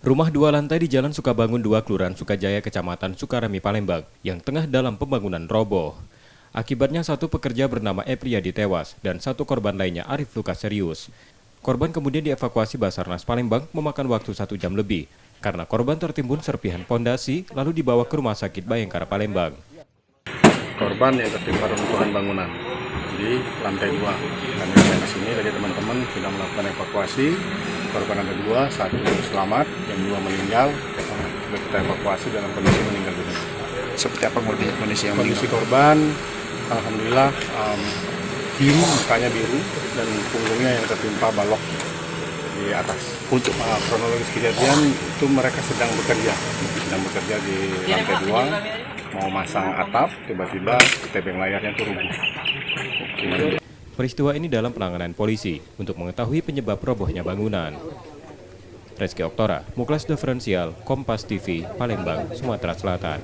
Rumah dua lantai di Jalan Sukabangun 2, Kelurahan Sukajaya, Kecamatan Sukaremi, Palembang, yang tengah dalam pembangunan roboh. Akibatnya satu pekerja bernama Epriyadi tewas dan satu korban lainnya Arif luka serius. Korban kemudian dievakuasi Basarnas Palembang memakan waktu 1 jam lebih karena korban tertimbun serpihan pondasi lalu dibawa ke Rumah Sakit Bayangkara Palembang. Korban yang tertimpa reruntuhan bangunan di lantai 2. Kami datang ke sini dari teman-teman sudah melakukan evakuasi. Korban ada 2, 1 selamat, yang 2 meninggal. Sudah kita evakuasi dalam kondisi meninggal dunia. Seperti apa kondisi yang Kondisi korban, alhamdulillah biru, mukanya biru dan punggungnya yang tertimpa balok di atas. Untuk kronologis kejadian itu mereka sedang bekerja di lantai 2, mau masang atap, tiba-tiba tebing layarnya itu rubuh. Peristiwa ini dalam penanganan polisi untuk mengetahui penyebab robohnya bangunan. Reski Oktora, Muklas Diferensial, Kompas TV, Palembang, Sumatera Selatan.